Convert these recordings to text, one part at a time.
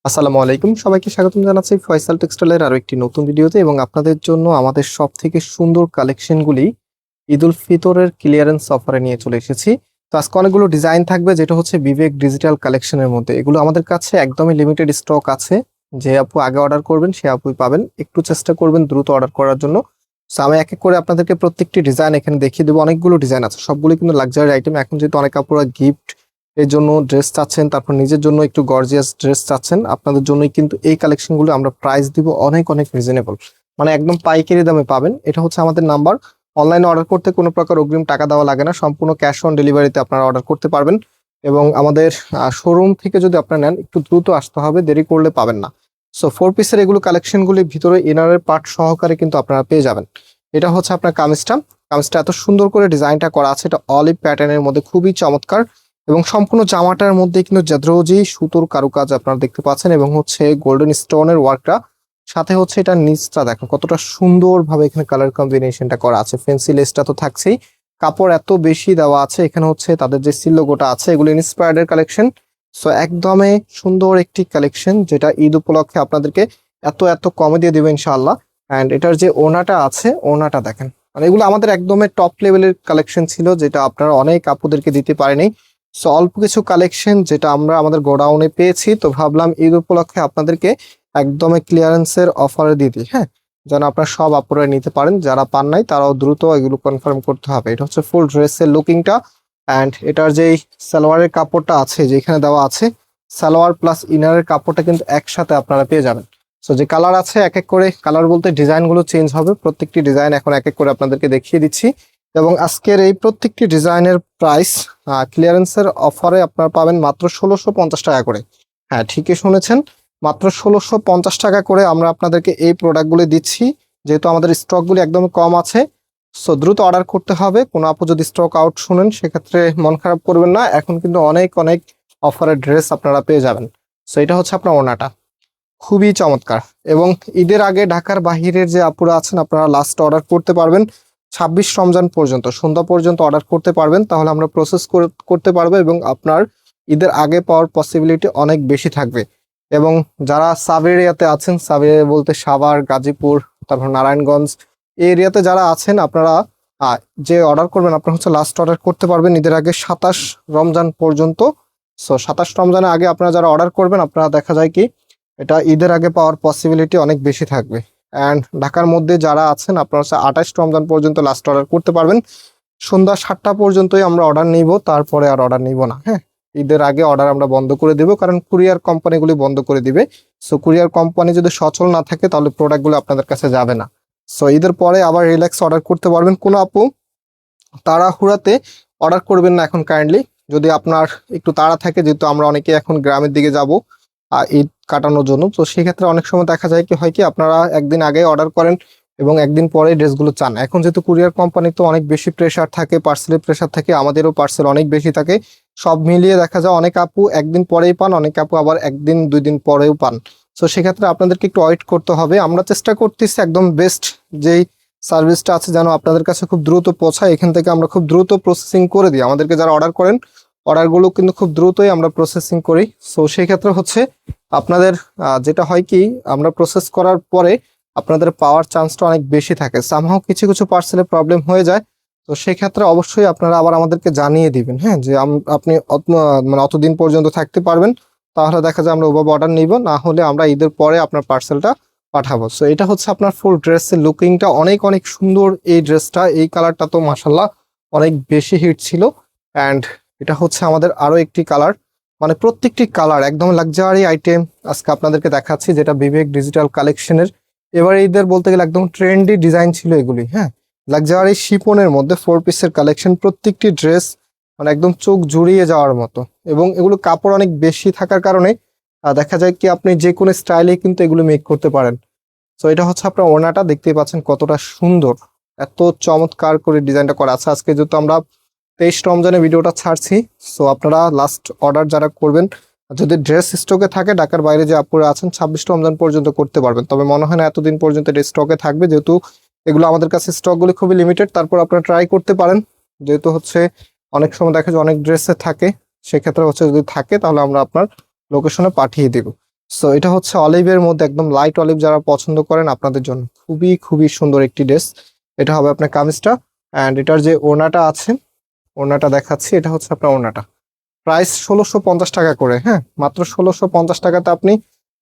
আসসালামু আলাইকুম, সবাইকে স্বাগতম জানাচ্ছি ফয়সাল টেক্সটাইলের আরো একটি নতুন ভিডিওতে। এবং আপনাদের জন্য আমাদের সব থেকে সুন্দর কালেকশনগুলি ঈদ উল ফিতরের ক্লিয়ারেন্স অফারে নিয়ে চলে এসেছি। তো আজকে অনেকগুলো ডিজাইন থাকবে, যেটা হচ্ছে বিবেক ডিজিটাল কালেকশনের মধ্যে। এগুলো আমাদের কাছে একদমই লিমিটেড স্টক আছে। যে আপু আগে অর্ডার করবেন সে আপুই পাবেন, একটু চেষ্টা করবেন দ্রুত অর্ডার করার জন্য। তো আমি এক এক করে আপনাদেরকে প্রত্যেকটি ডিজাইন এখানে দেখিয়ে দেবো। অনেকগুলো ডিজাইন আছে, সবগুলো কিন্তু লাক্সারি আইটেম। এখন যেহেতু অনেক আপুরা গিফট এর জন্য ড্রেস চাচ্ছেন, তারপর নিজের জন্য একটু গর্জিয়াস ড্রেস চাচ্ছেন, আপনাদের জন্যই কিন্তু এই কালেকশনগুলো আমরা প্রাইস দিব অনেক অনেক রিজনেবল, মানে একদম পাইকারি দামে পাবেন। এটা হচ্ছে আমাদের নাম্বার। অনলাইনে অর্ডার করতে কোনো প্রকার অগ্রিম টাকা দেওয়া লাগে না, সম্পূর্ণ ক্যাশ অন ডেলিভারিতে আপনারা অর্ডার করতে পারবেন। এবং আমাদের শোরুম থেকে যদি আপনারা নেন একটু দ্রুত আসতে হবে, দেরি করলে পাবেন না। সো 4 পিসের এগুলো কালেকশনগুলি ভিতরে ইনারের পার্ট সহকারে কিন্তু আপনারা পেয়ে যাবেন। এটা হচ্ছে আপনার কামিজটা। কামিজটা এত সুন্দর করে ডিজাইনটা করা আছে, এটা অলিভ প্যাটার্নের মধ্যে খুবই চমৎকার। এবং সম্পূর্ণ জামাটার মধ্যে কিন্তু জাদ্রোজি সুতোর কারুকাজ আপনারা দেখতে পাচ্ছেন, এবং হচ্ছে গোল্ডেন স্টোনের ওয়ার্কটা। সাথে হচ্ছে এটা নিচটা দেখেন কতটা সুন্দরভাবে এখানে কালার কম্বিনেশনটা করা আছে। ফেন্সি লেসটা তো থাকছেই, কাপড় এত বেশি দেওয়া আছে। এখানে হচ্ছে তাদের যে সিল লোগোটা আছে, এগুলো ইন্সপায়ার্ডের কালেকশন। সো একদমই সুন্দর একটি কালেকশন, যেটা ঈদ উপলক্ষে আপনাদেরকে এত এত কমে দিয়ে দেবে ইনশাআল্লাহ। অ্যান্ড এটার যে ওনাটা আছে, ওনাটা দেখেন, মানে এগুলো আমাদের একদমই টপ লেভেলের কালেকশন ছিল, যেটা আপনারা অনেক আপুদেরকে দিতে পারেনি। সো অল্প কিছু কালেকশন যেটা আমরা আমাদের গোডাউনে পেয়েছি, তো ভাবলাম ঈদ উপলক্ষে আপনাদেরকে একদমই ক্লিয়ারেন্সের অফারে দিয়ে দিই। হ্যাঁ, যেন আপনারা সব আপুরা নিতে পারেন, যারা পান নাই তারাও দ্রুত এগুলো কনফার্ম করতে হবে। এটা হচ্ছে ফুল ড্রেসের লুকিংটা। অ্যান্ড এটার যেই সালোয়ারের কাপড়টা আছে যেখানে দেওয়া আছে, সালোয়ার প্লাস ইনারের কাপড়টা কিন্তু একসাথে আপনারা পেয়ে যাবেন। সো যে কালার আছে, এক এক করে কালার বলতে ডিজাইনগুলো চেঞ্জ হবে। প্রত্যেকটি ডিজাইন এখন এক এক করে আপনাদেরকে দেখিয়ে দিচ্ছি। এবং আজকের এই প্রত্যেকটি ডিজাইনের প্রাইস ক্লিয়ারেন্সের অফারে আপনারা পাবেন মাত্র 1650 টাকা করে। হ্যাঁ, ঠিকই শুনেছেন, মাত্র 1650 টাকা করে আমরা আপনাদেরকে এই প্রোডাক্টগুলি দিচ্ছি, যেহেতু আমাদের স্টকগুলি একদম কম আছে। সো দ্রুত অর্ডার করতে হবে। কোনো আপু যদি স্টক আউট শুনেন সেক্ষেত্রে মন খারাপ করবেন না, এখন কিন্তু অনেক অনেক অফারের ড্রেস আপনারা পেয়ে যাবেন। সো এটা হচ্ছে আপনার ওনাটা, খুবই চমৎকার। এবং ঈদের আগে ঢাকার বাহিরের যে আপুরা আছেন, আপনারা লাস্ট অর্ডার করতে পারবেন 26 রমজান পর্যন্ত, সন্ধ্যা পর্যন্ত অর্ডার করতে পারবেন, তাহলে আমরা প্রসেস করতে পারবো এবং আপনার ঈদের আগে পাওয়ার পসিবিলিটি অনেক বেশি থাকবে। এবং যারা সাব এরিয়াতে আছেন, সাব এরিয়া বলতে সাভার, গাজীপুর, তারপর নারায়ণগঞ্জ, এই এরিয়াতে যারা আছেন, আপনারা যে অর্ডার করবেন আপনারা হচ্ছে লাস্ট অর্ডার করতে পারবেন ঈদের আগে 27 রমজান পর্যন্ত। সো 27 রমজানের আগে আপনারা যারা অর্ডার করবেন, আপনারা দেখা যায় কি এটা ঈদের আগে পাওয়ার পসিবিলিটি অনেক বেশি থাকবে। অ্যান্ড ঢাকার মধ্যে যারা আছেন, আপনারা হচ্ছে 28 রমজান পর্যন্ত লাস্ট অর্ডার করতে পারবেন। সন্ধ্যা 7টা পর্যন্তই আমরা অর্ডার নিব, তারপরে আর অর্ডার নিব না। হ্যাঁ, ঈদের আগে অর্ডার আমরা বন্ধ করে দেব, কারণ কুরিয়ার কোম্পানিগুলি বন্ধ করে দিবে। সো কুরিয়ার কোম্পানি যদি সচল না থাকে তাহলে প্রোডাক্টগুলো আপনাদের কাছে যাবে না। সো ঈদের পরে আবার রিল্যাক্স অর্ডার করতে পারবেন। কোনো আপু তাড়াহুড়াতে অর্ডার করবেন না এখন কাইন্ডলি। যদি আপনার একটু তাড়া থাকে, যেহেতু আমরা অনেকে এখন গ্রামের দিকে যাব ঈদ কাটানোর জন্য, তো সেক্ষেত্রে অনেক সময় দেখা যায় কি হয় কি আপনারা একদিন আগে অর্ডার করেন এবং একদিন পরে ড্রেসগুলো চান। এখন যেহেতু কুরিয়ার কোম্পানি তো অনেক বেশি প্রেশার থাকে, পার্সেলের প্রেশার থাকে, আমাদেরও পার্সেল অনেক বেশি থাকে। সব মিলিয়ে দেখা যায় অনেক আপু একদিন পরেই পান, অনেক আপু আবার একদিন 2 দিন পরেও পান। তো সেক্ষেত্রে আপনাদেরকে একটু ওয়েট করতে হবে। আমরা চেষ্টা করতেছি একদম বেস্ট যেই সার্ভিসটা আছে যেন আপনাদের কাছে খুব দ্রুত পৌঁছায়। এখান থেকে আমরা খুব দ্রুত প্রসেসিং করে দিই। আমাদেরকে যারা অর্ডার করেন, অর্ডারগুলো কিন্তু খুব দ্রুতই আমরা প্রসেসিং করি। সো সেই ক্ষেত্রে হচ্ছে আপনাদের যেটা হয় কি, আমরা প্রসেস করার পরে আপনাদের পাওয়ার চান্সটা অনেক বেশি থাকে। সামহাও কিছু কিছু পার্সেলে প্রবলেম হয়ে যায়, তো সেই ক্ষেত্রে অবশ্যই আপনারা আবার আমাদেরকে জানিয়ে দিবেন। হ্যাঁ, যে আপনি মানে অতদিন পর্যন্ত থাকতে পারবেন, তাহলে দেখা যায় আমরা ওভাবে অর্ডার নিব, না হলে আমরা ঈদের পরে আপনার পার্সেলটা পাঠাবো। সো এটা হচ্ছে আপনার ফুল ড্রেসের লুকিংটা, অনেক অনেক সুন্দর এই ড্রেসটা। এই কালারটা তো মাশাল্লাহ অনেক বেশি হিট ছিল। অ্যান্ড এটা হচ্ছে আমাদের আরো একটি কালার, মানে প্রত্যেকটি কালার একদম লাক্সারি আইটেম আজকে আপনাদেরকে দেখাচ্ছি, যেটা বিবেক ডিজিটাল কালেকশনের। এবার ঈদের বলতে গেলে একদম ট্রেন্ডি ডিজাইন ছিল এগুলি। হ্যাঁ, লাক্সারি শিপনের মধ্যে 4 পিসের কালেকশন, প্রত্যেকটি ড্রেস মানে একদম চোখ জুড়িয়ে যাওয়ার মতো। এবং এগুলো কাপড় অনেক বেশি থাকার কারণে দেখা যায় কি আপনি যে কোনো স্টাইলে কিন্তু এগুলো মেক করতে পারেন। তো এটা হচ্ছে আপনার ওড়নাটা, দেখতেই পাচ্ছেন কতটা সুন্দর, এত চমৎকার করে ডিজাইনটা করা আছে। আজকে যেহেতু আমরা 23 রমজানে ভিডিওটা ছাড়ছি, সো আপনারা লাস্ট অর্ডার যারা করবেন, যদি ড্রেস স্টকে থাকে, ঢাকার বাইরে যে আপুরা আছেন 26 রমজান পর্যন্ত করতে পারবেন। তবে মনে হয় না এতদিন পর্যন্ত এটা স্টকে থাকবে, যেহেতু এগুলো আমাদের কাছে স্টকগুলি খুবই লিমিটেড। তারপর আপনারা ট্রাই করতে পারেন, যেহেতু হচ্ছে অনেক সময় দেখা যায় অনেক ড্রেসে থাকে, সেক্ষেত্রে হচ্ছে যদি থাকে তাহলে আমরা আপনার লোকেশনে পাঠিয়ে দেব। সো এটা হচ্ছে অলিভের মধ্যে, একদম লাইট অলিভ যারা পছন্দ করেন আপনাদের জন্য খুবই খুবই সুন্দর একটি ড্রেস। এটা হবে আপনার কামিজটা। অ্যান্ড এটার যে ওড়নাটা আছে, ওড়নাটা দেখাচ্ছি, এটা হচ্ছে আপনার ওড়নাটা। প্রাইস 1650 টাকা করে, হ্যাঁ, মাত্র 1650 টাকাতে আপনি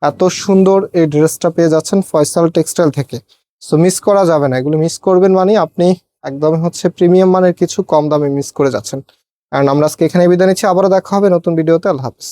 এত সুন্দর এই ড্রেসটা পেয়ে যাচ্ছেন ফয়সাল টেক্সটাইল থেকে। সো মিস করা যাবে না, এগুলো মিস করবেন মানে আপনি একদম হচ্ছে প্রিমিয়াম মানের কিছু কম দামে মিস করে যাচ্ছেন। কারণ আমরা আজকে এখানে বিদায় নিচ্ছি, আবারও দেখা হবে নতুন ভিডিওতে। আল্লাহ হাফেজ।